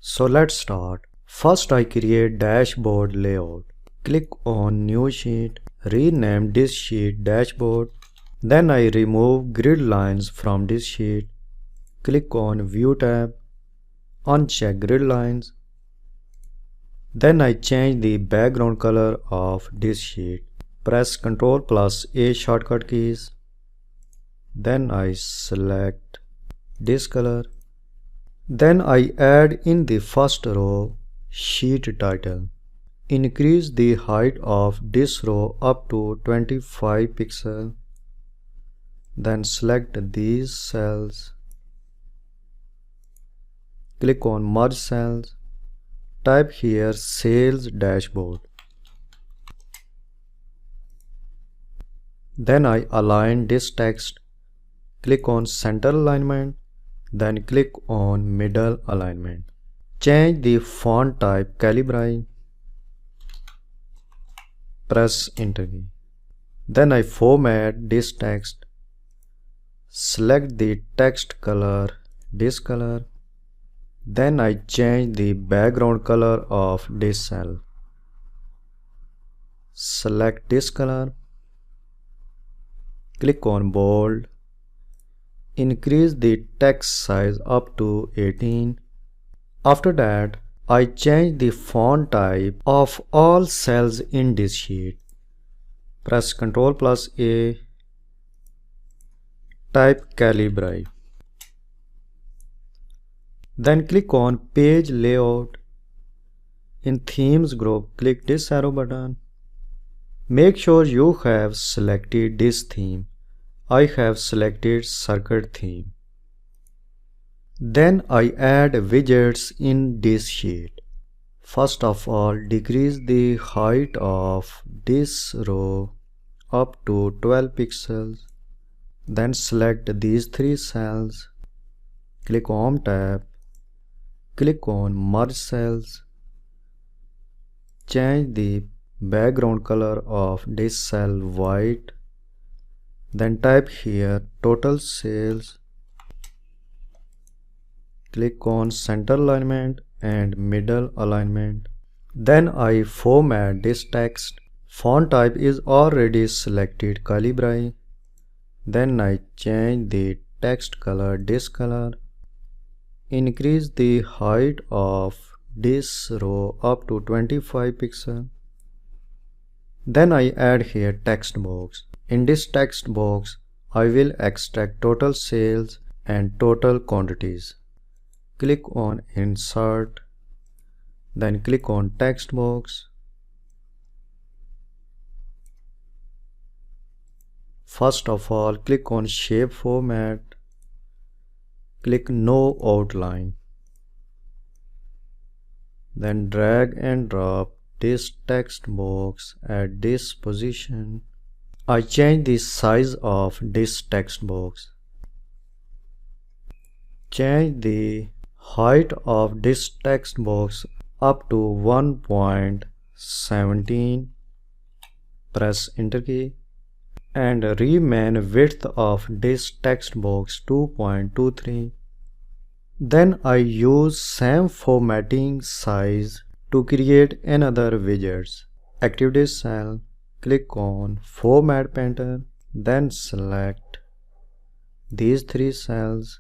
So let's start. First I create dashboard layout. Click on new sheet, rename this sheet dashboard. Then I remove grid lines from this sheet. Click on view tab, uncheck grid lines. Then I change the background color of this sheet. Press Ctrl plus A shortcut keys. Then I select this color. Then I add in the first row sheet title. Increase the height of this row up to 25 pixels. Then select these cells. Click on merge cells. Type here sales dashboard. Then I align this text. Click on center alignment. Then click on middle alignment. Change the font type Calibri. Press enter key. Then I format this text. Select the text color, this color. Then I change the background color of this cell. Select this color. Click on bold. Increase the text size up to 18. After that, I change the font type of all cells in this sheet. Press Ctrl plus A. Type Calibri. Then click on Page Layout. In Themes group, click this arrow button. Make sure you have selected this theme. I have selected Circuit theme. Then I add widgets in this sheet. First of all, decrease the height of this row up to 12 pixels. Then select these three cells. Click on tab. Click on merge cells. Change the background color of this cell white. Then type here total sales. Click on center alignment and middle alignment. Then I format this text. Font type is already selected Calibri. Then I change the text color this color. Increase the height of this row up to 25 pixels. Then I add here text box. In this text box, I will extract total sales and total quantities. Click on insert. Then click on text box. First of all, click on shape format. Click no outline. Then drag and drop this text box at this position. I change the size of this text box. Change the height of this text box up to 1.17. Press enter key. And remain width of this text box 2.23. Then I use same formatting size to create another widgets. Activate this cell. Click on Format Painter. Then select these three cells.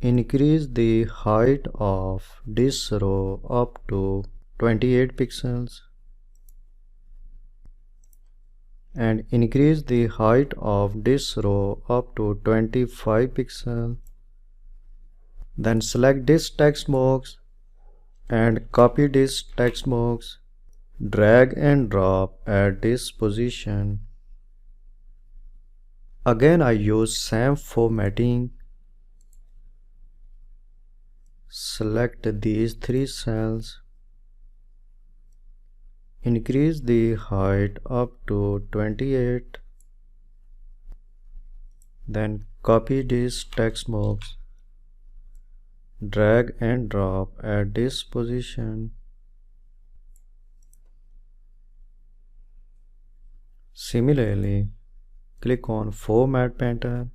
Increase the height of this row up to 28 pixels. And increase the height of this row up to 25 pixels. Then select this text box and copy this text box. Drag and drop at this position. Again I use same formatting. Select these three cells. Increase the height up to 28. Then copy this text box. Drag and drop at this position. Similarly, click on Format Painter.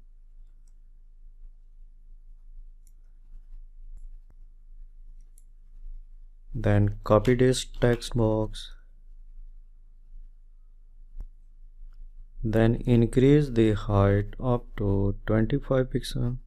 Then copy this text box. Then increase the height up to 25 pixels.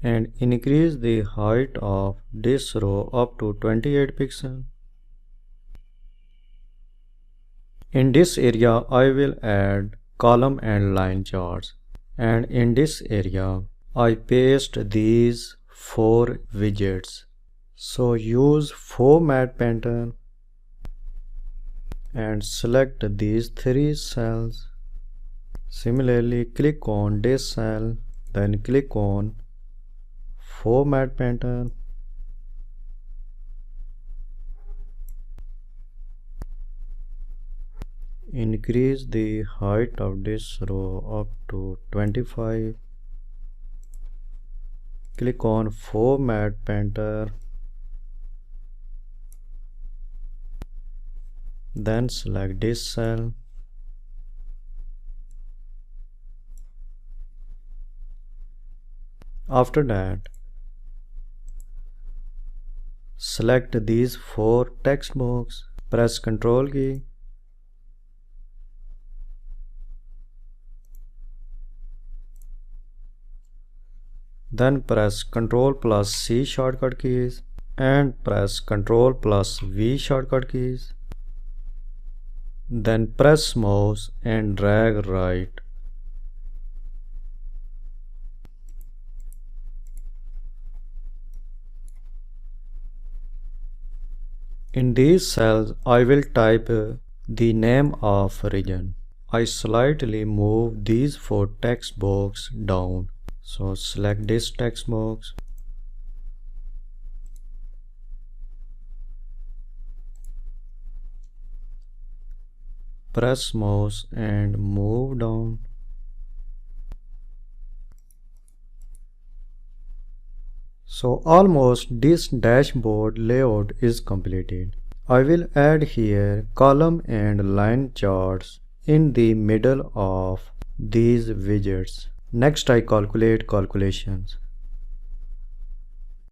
And increase the height of this row up to 28 pixels. In this area, I will add column and line charts. And in this area, I paste these 4 widgets. So use format pattern and select these 3 cells. Similarly, click on this cell, then click on format pattern. Increase the height of this row up to 25. Click on format pattern. Then select this cell. After that, select these 4 text box. Press Ctrl key. Then press Ctrl plus C shortcut keys and press Ctrl plus V shortcut keys. Then press mouse and drag right. In these cells, I will type the name of region. I slightly move these 4 text box down. So select this text box. Press mouse and move down. So almost this dashboard layout is completed. I will add here column and line charts in the middle of these widgets. Next, I calculate calculations.